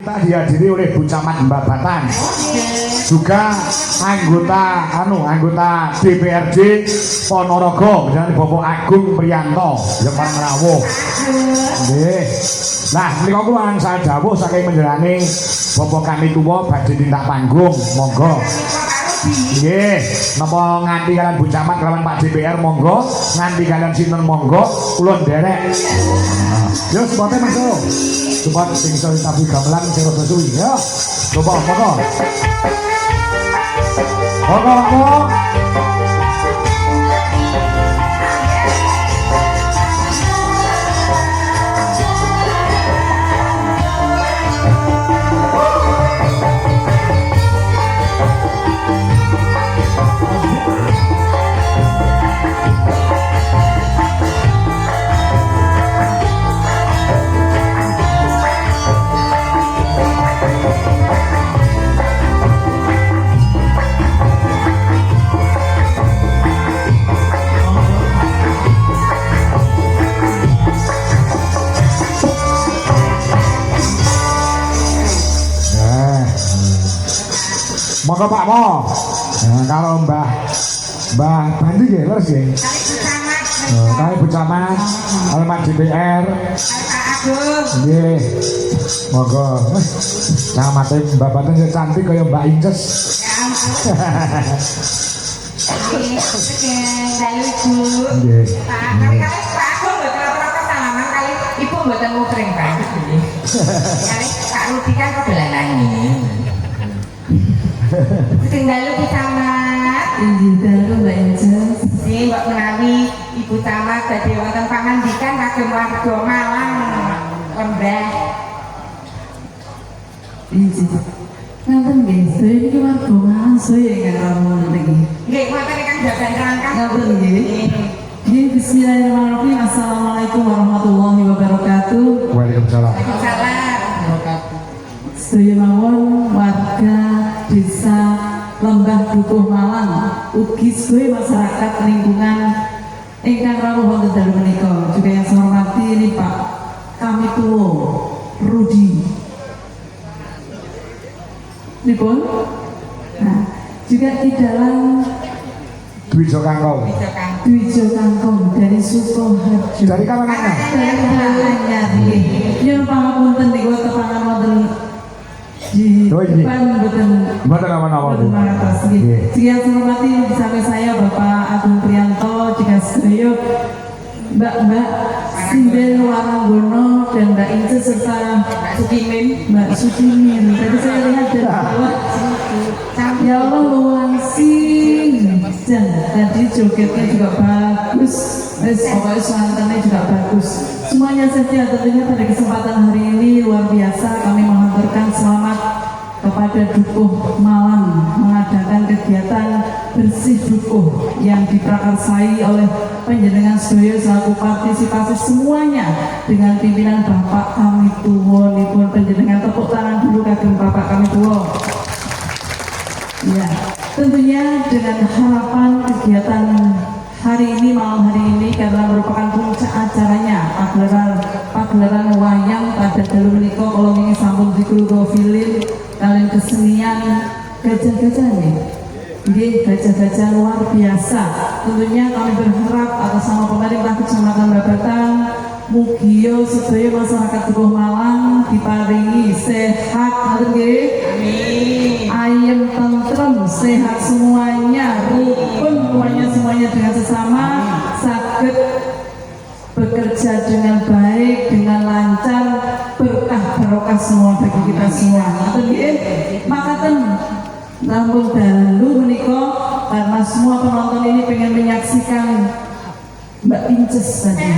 kita dihadiri oleh Bu Camat Mbabatan, juga anggota DPRD Ponorogo, misalnya Bapak Agung Priyanto, yang Parang Rawuh. Nggih. Nah, menika kula angsal dawuh saking menjerane Bapak kami tuwa badhe tindak panggung, monggo. Nggih, napa nganti kalian Bu Camat kalian Pak DPR monggo, nganti kalian sinten monggo, kula nderek. Yo sepote masuk. Sepot sing iso tapi gamelan sing rada suwi ya. Coba monggo. Monggo. Monggo Pak Mo. Nah, kalau Mbah Bandi ya, leres ya. Kali Bu Camat, kalau Pak DPR. Nggih. Monggo. Camate Mbak Batan ya cantik kaya Mbak Inces. Nggih. Kali-kali Pak Agung mboten apa-apa salaman kali Ibu mboten mukring banget iki. Kali Pak Rudi kan kok dolanan iki. Tinggal Ibu Camat. Injil dalu Mbak Inces. Nggih, Mbak menawi Ibu Camat badhe wonten pangandikan kagem warga Malang Lembah. Injil. Nanten nggih, saya iki warga Malang saya ingkang rawuh niki. Nggih, wonten ingkang jaban rangkap. Ngapunten nggih. Nggih, bismillahirrahmanirrahim. Assalamualaikum warahmatullahi wabarakatuh. Waalaikumsalam. Waalaikumsalam. Sedaya mawon warga Desa Lembah Dukuh Malang, ugi sedaya masyarakat lingkungan ingkang rawuh wonten dalu menika. Juga yang saya hormati ini Pak Kami Tuwo Rudi. Nipun? Nah, juga di dalam Dwijo Kangkong. Dwijo Kangkong dari Sukoharjo. Dari Karanganyar. Dari Karanganyar nggih. Nyuwun pangapunten niku tepangan wonten di depan mboten apa-apa. Mangatos nggih. Yang saya hormati bersama saya Bapak Agung Priyanto, juga sedaya Mbak Sinden Waranggono dan Mbak Ince serta Mbak Sukimin. Tadi saya lihat dari bawah. Ya Allah langsing. Dan tadi jogetnya juga bagus. Pokoknya suasananya juga bagus. Semuanya saja tentunya pada kesempatan hari ini luar biasa kami menghaturkan selamat kepada Dukuh Malang mengadakan kegiatan bersih Dukuh yang diprakarsai oleh panjenengan sedaya selaku partisipasi semuanya dengan pimpinan Bapak Kami Tuwo nipun panjenengan tepuk tangan dulu kagem Bapak Kami Tuwo. Ya, tentunya dengan harapan kegiatan hari ini, malam hari ini karena merupakan puncak acaranya pagelaran wayang pada dalu menika kalau ingin sampun dikeluarga film kalian kesenian gajah-gajah nih. Nggih, gajah-gajah luar biasa. Tentunya kami berharap atas nama pemerintah Kecamatan Babatan, mugia sedaya masyarakat Dukuh Malang diparingi sehat, nggih. Amin. Ayem tentrem, sehat semuanya, rukun semuanya dengan sesama, sakit bekerja dengan baik, dengan lancar, berkah barokah semua bagi kita semua. Makaten namun dalu menika karena semua penonton ini pengen menyaksikan Mbak Inces tadi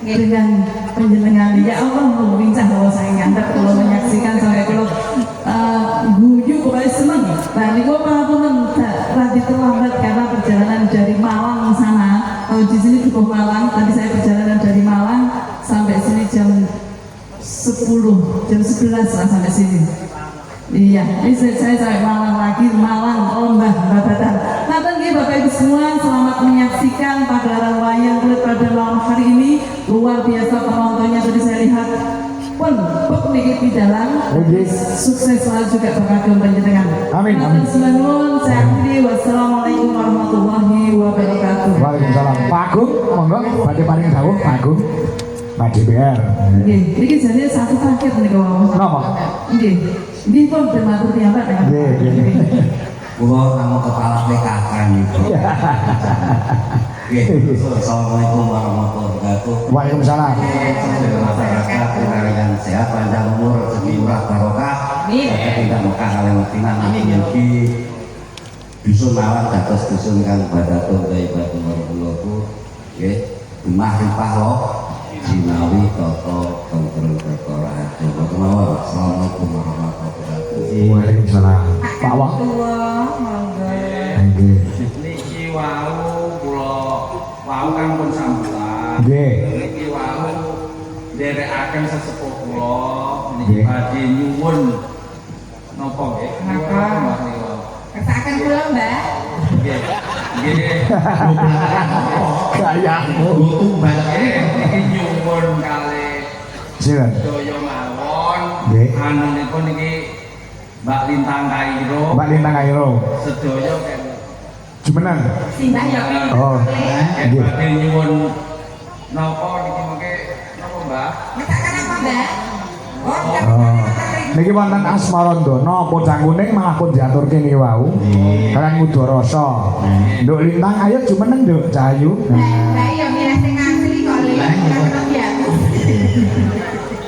dengan penjenengan. Ya Allah mau bincang kalau saya ngandap kalau menyaksikan sampai kalau guyu pokoknya seneng. Nah ini gue pangapunten tadi terlambat karena perjalanan dari Malang sana. Kalau di sini Dukuh Malang, tadi saya perjalanan dari Malang sampai sini jam 10, jam 11 lah sampai sini. Iya, ini saya sampai Malang lagi, Malang, Lembah, Babatan. Nah, tentunya Bapak Ibu semua selamat menyaksikan pagelaran wayang kulit pada malam hari ini. Luar biasa penontonnya tadi saya lihat pun buk niki pidalan sukses selalu juga berkagum panjenengan. Amin, amin. Matur nuwun, saya akhiri. Wassalamualaikum warahmatullahi wabarakatuh. Waalaikumsalam. Pak Agung, monggo badhe paring dawuh Pak Agung. Pak DPR. Nggih, niki jane satu paket niku. Napa? Nggih. Nggih pun bermatur piyambak kan. Nggih. Gua nama kepala PKK gitu. Assalamualaikum warahmatullahi wabarakatuh. Waalaikumsalam. Semoga masyarakat diberikan sehat, panjang umur, rezeki murah barokah. Agar tidak Mekah kalimatina nanti mugi dusun mawon dados dusun kang badatun daibatun warahmatullahi. Nggih, mahrifah lo jinawi toto kontrol perkara hati. Assalamualaikum warahmatullahi wabarakatuh. Waalaikumsalam. Pak Wong. Nggih. Niki wau kula wau kan pun sambutan. Nggih. Niki wau nderekaken sesepuh kula Nggih. niki badhe nyuwun napa nggih? Napa? Mbah niku. Kesaken kula, Mbak. Nggih. Nggih. Gayamu. Niki nyuwun kalih Silakan. sedaya mawon. Nggih. Anu niku niki Mbak Lintang Kairo. Mbak Lintang Kairo. Sedaya kan Jumeneng. Simbah ya. Oh. Nggih. badhe nyuwun napa niki mengke napa Mbah? Masakan apa, Mbak? Oh. Niki wonten Asmarandana Podang Kuning malah pun diaturke niki wau. Kalian Ngudarasa. Nduk Lintang ayo jumeneng Nduk Cahayu. Lah iya milih sing asli kok Le. Ya.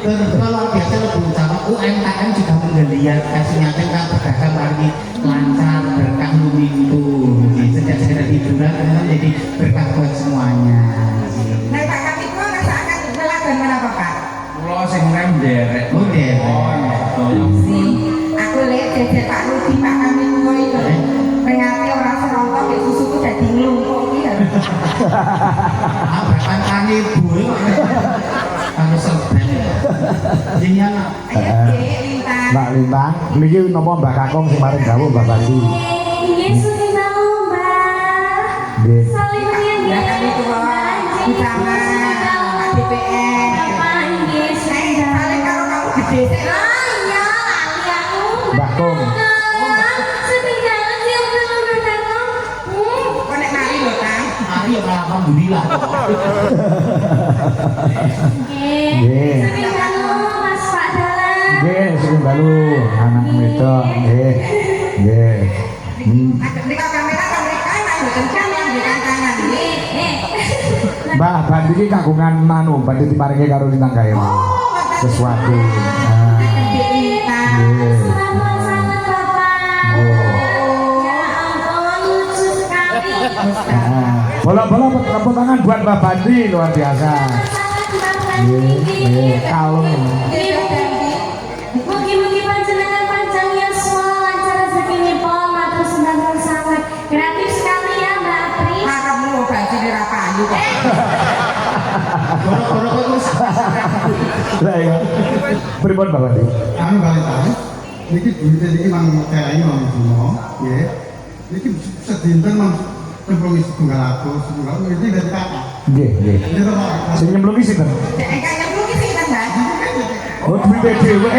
Kalau biasa lebih utama UMKM juga menggeliat kasihnya kan pedagang lagi lancar berkah lumingtu. Sejak saya hiburan memang jadi berkah buat semuanya. Nah, Pak Kapiko rasakan melakukan menapa, Pak? Kula sing nderek. Oh, nderek. Sedaya Si, aku lihat jejer Pak Rudi, Pak Kapiko itu. Ternyata orang serontok ya susuku jadi ngelumpuk ya. Abrakan kali bu, kalau serban. Jadi anak. Ayo, Dek, Lintang. Mbak Lintang, niki napa Mbak Kakong sing paring dawuh Mbak Bandi. Yesus tahu Mbak. Nggih. Saling Ya mengingat kan itu bersama Pak DPR. Nah, kalian kalau kamu gede sih, Mbak Kong. kok nek mari lho, Kang. Mari ya kalau alhamdulillah. Nggih. Nggih, sing dalu anak wedok nggih. Nggih. Nek kamera mereka ayo kencang yang di kancangan. Mbak Bandi iki kagungan manu badhe diparingi karo Lintang Kairo. Sesuatu. Nah. Gede Lintang. Nggih. Bola-bola tepuk tangan buat Mbak Bandi luar biasa. Nggih, kalung. Mugi-mugi panjenengan panjang yuswa, lancar rezekinipun, matur sembah sangat kreatif sekali ya Mbak Apri. Harapmu baju di rapayu kok. Borok-borok itu Lah ya. Pripun Mbak Bandi? Kami balik tahu, niki duit niki mang kayak mang semua, ya. Niki sedinten mang templungi setunggal ini dari kakak. Nggih, nggih. Ini tuh Pak. Sing nyemplungi sinten? Nek kaya mluki sing kan, Mbak. Oh, duwite dhewe.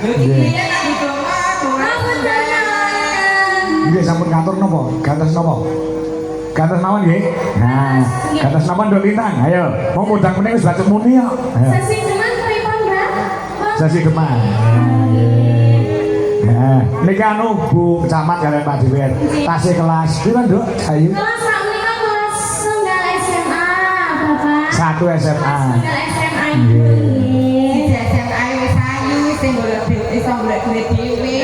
Iya tak ditunggu, Nggih, sampun ngatur napa? Gantos napa? Gantos mawon nggih. Nah, gantos napa Nduk Lintang? Ayo, mau mudang meneh wis bacem muni kok. Ayo. Sesi dengan pripun Mbak? Sesi Demak. Nah, niki anu Bu Camat kalian Pak Diwer. Tasih kelas pira, Nduk? Ayo. Kelas sakmenika kelas tunggal SMA, Bapak. 1 SMA. Tunggal SMA Nggih. nggih. Jajan ae wis ayu sing golek duit iso golek duit dhewe.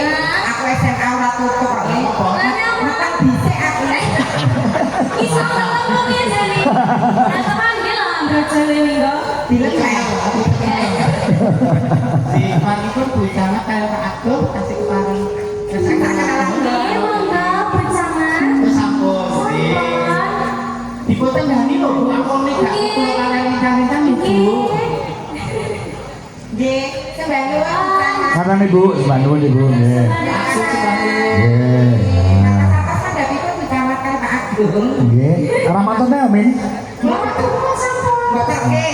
Aku SMA ora tutup kok. Makan dhisik aku. Iso ketemu ya jadi. Atau panggil lah brojole niku. Dilek. si Pak itu bu sangat kayak Pak Agung kasih kepari. Nggih, monggo bersama. Terus sampun si. Dipotong dari lo, bu ampun nih gak kulo kalian minta-minta nih bu. Nggih, sembah nuwun. Kata Ibu, bantu Ibu nggih. Masuk sebagai Nggih. Nah, Apa dari itu dicamakan Pak Agung. nggih. Ramatone Amin. Mbak terke.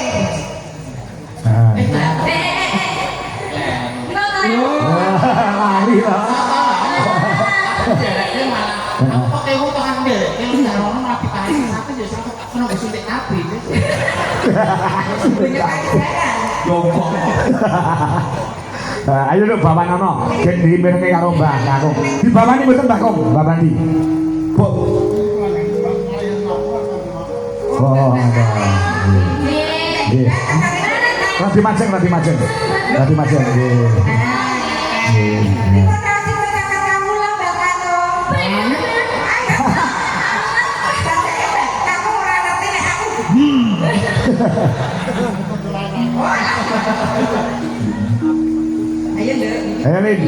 Punya pelajaran. Jongkok. Ayo dong bawa nono, gen diimbingi karo Mbah Kakung. Dibawani mboten Mbah Kong, Mbah Bandi. Bu. Oh, ada. Nggih. Radi majeng. Nggih. Nggih. Kamu lah Mbak Kato. Kamu ora ngerti nek aku. Ayo, Nduk. Ayo Lin.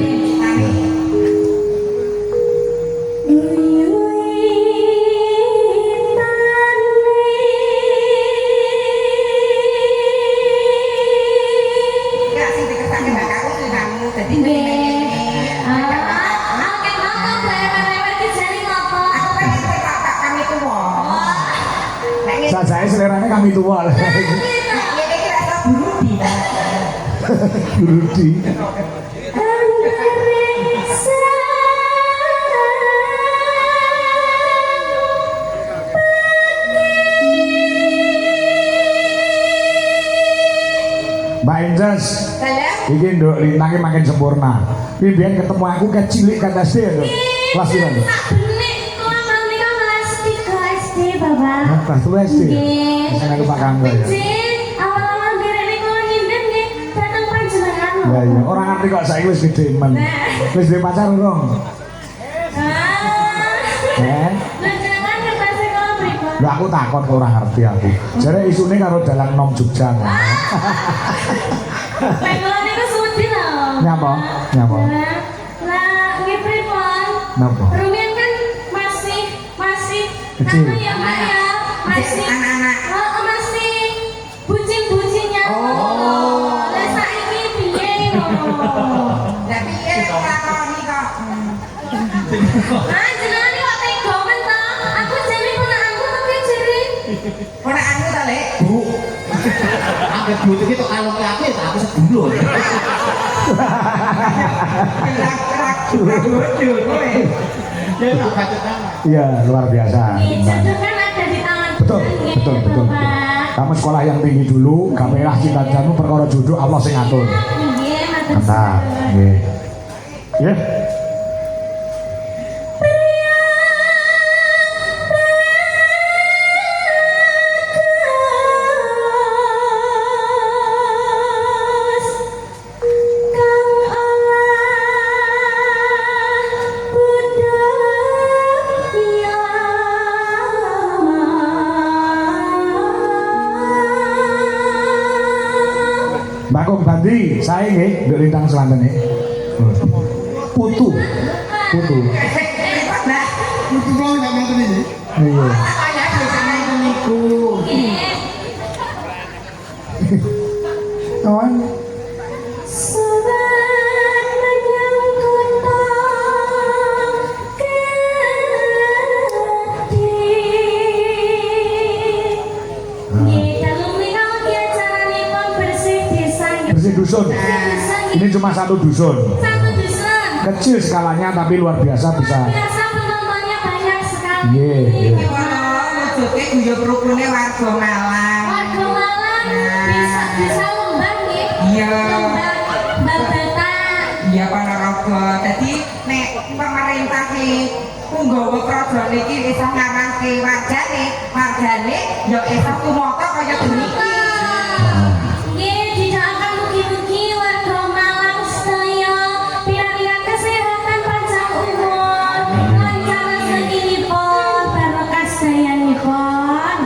Enggak sing dikesake Mbak Kato sing kamu dadi kami tuwa. Sajae selerane kami tua. Nek iki rasa burudi. Rudi. Mbak Inces, Saya iki nduk lintangnya makin sempurna. Iki biyen ketemu aku kan cilik kan SD ya, Nduk. Kelas piro, Nduk? Hah, kelas 2 SD. Saya lupa kanggo ya. Ya iya, orang ngerti kok saiki wis gede men. Wis duwe pacar urung? Lah aku takon kok ora ngerti aku. Jare isune karo dalang nom Jogja. Nyapa? Lah, nggih pripun? Napa? Rumiyin kan masih Kecil. anu ya Mbak ya, masih anak-anak. masih bucin-bucinnya. Lah saiki piye lho? Lah piye lakoni kok. Ah, jenengan kok tega men to? Aku jane ponakanku tapi jere. Ponakanmu to, Lek? Bu. Angger butuh itu kalau ke aku ya aku sedulur. Gerak bodoh kowe. Ya tak baca tangan. Iya, luar biasa. Nggih, jodoh kan ada di tangan. Betul. Kamu sekolah yang tinggi dulu, gamerah cinta jamu perkara jodoh Allah sing ngatur. Nggih, matur Mantap. suwun. Nggih. Ya. Mbak Kong Bandi, saya nggih nduk lintang selanten nggih. Putu. Nah, Itu kalau nggak nonton ini, Iya. kaya biasanya itu niku. Kawan. Bersih dusun. Ini cuma satu dusun. Kecil skalanya tapi luar biasa bisa. Biasa penontonnya banyak sekali. Iya. Iki kono wujudnya guyub rukune warga Malang. Warga Malang bisa lembah nih. Iya. Lembah Bata. Iya Ponorogo. Dadi nek pemerintah iki nggawa praja niki iso ngamanke wargane ya iso tumata kaya puniki. Nggih, didoakan mugi-mugi warga Malang sedaya pirantian kesehatan panjang umur, lancar rezekinipun, barokah sedayanipun.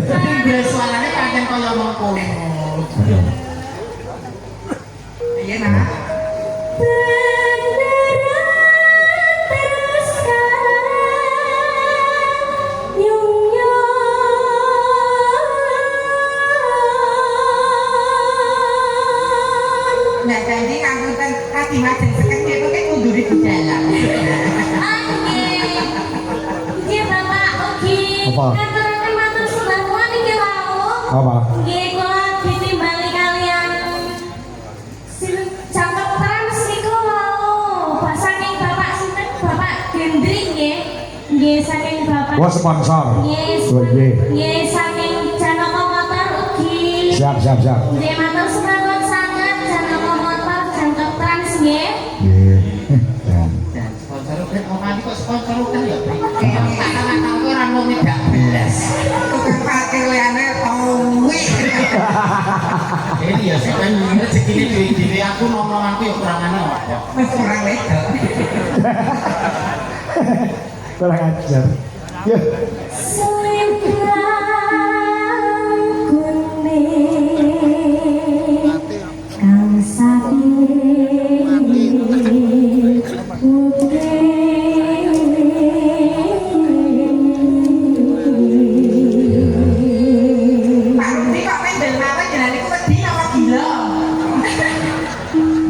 Tapi suaranya pancen kaya mengkono. Iya nah. Nah, jadi kanggo ten kaki majeng sekecil itu kan ngunduri di dalam. Nggih, Bapak ugi Apa? ngaturaken matur sembah nuwun niki wau. Apa? Nggih, kula ditimbali kalian jangkep trans niku wau. Saking Bapak sinten Bapak Gendring nggih. Nggih, saking Bapak Wah sponsor. Yes. Oh iya. Yes, saking Janaka Motor ugi. Siap. Nggih, matur suwun sanget Janaka Motor Jantok Trans nggih. Iya. Dan sponsor kan orang kok sponsor kan ya Pri. Kata-kata orang mau tidak belas. Tukang parkir liane towi. Ini ya sih kan rezeki ini diri aku ngomong aku ya kurangannya apa. Wis kurang wedok. Kurang ajar. Ya. Selendang kuning kang saking Pak Rudi kok mendel mawon jenenge ku wedi apa gila?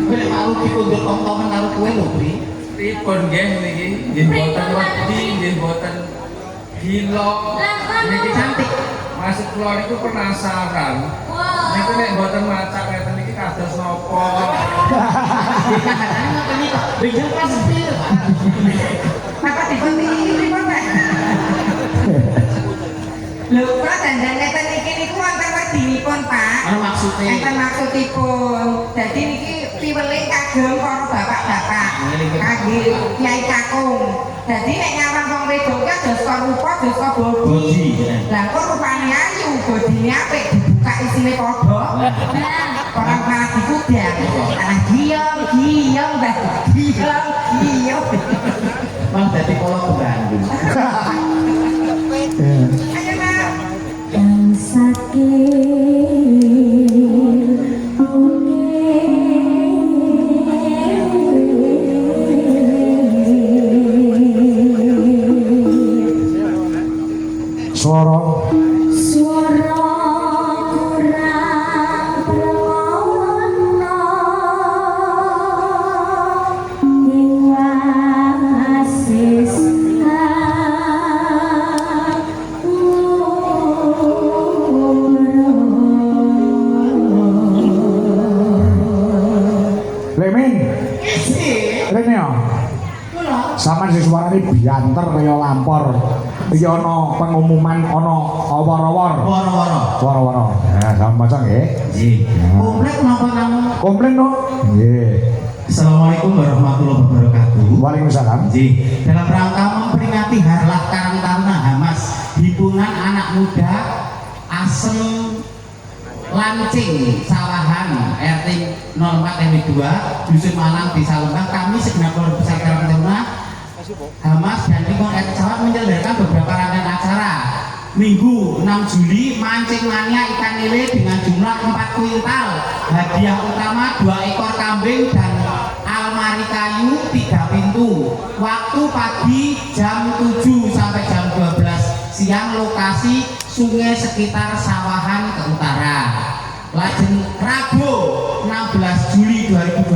Kowe nek mau dikundur tong-tongan karo kowe lho Pri. Pripun nggih niki? Nggih boten wedi, nggih boten gila. Niki cantik. Maksud kula niku penasaran. Wah. Niku nek boten macak ngeten iki kados napa? Kadang-kadang ngoten iki kok bejel pas sepir. Apa dipun Pak? Lho, kula dandan ngeten iki niku wonten wedinipun, Pak. Ana maksudnya. Enten maksudipun. Dadi niki piweling kagem para bapak-bapak. Kangge Kyai Kakung. Dadi nek nyawang wong wedok ki aja saka rupa, aja saka bodi. Bodi, ya. Lah kok rupane ayu, bodine apik, dibuka isine padha. Orang malah dikudang. Alah giyong, Mbak. Giyong. Mang dadi kala ke Bandung. Ayo, Mas. Kang saking Suara suara kurang permohono ing wasis Lemin. Rene ya. Sama si suarane bianter kaya lampor. Iki ana pengumuman ana awor-awor. Woro-woro. Woro-woro. Nah, sama macam nggih. Nggih. Komplek napa kamu? Komplain no. Nggih. Assalamualaikum warahmatullahi wabarakatuh. Waalaikumsalam. Nggih. Dalam rangka memperingati Harlah Karang Taruna Hamas, himpunan anak muda Asem Lancing Sawahan RT 04 RW 2 Dusun Malang Desa Lembang, kami segenap keluarga besar Karang Taruna Hamas dan lingkungan RT Sawah menyelenggarakan beberapa rangkaian acara. Minggu 6 Juli mancing mania ikan lele dengan jumlah 4 kuintal. Hadiah utama 2 ekor kambing dan almari kayu 3 pintu. Waktu pagi jam 7 sampai jam 12 siang, lokasi sungai sekitar Sawahan ke utara. Lajeng Rabu 16 Juli 2020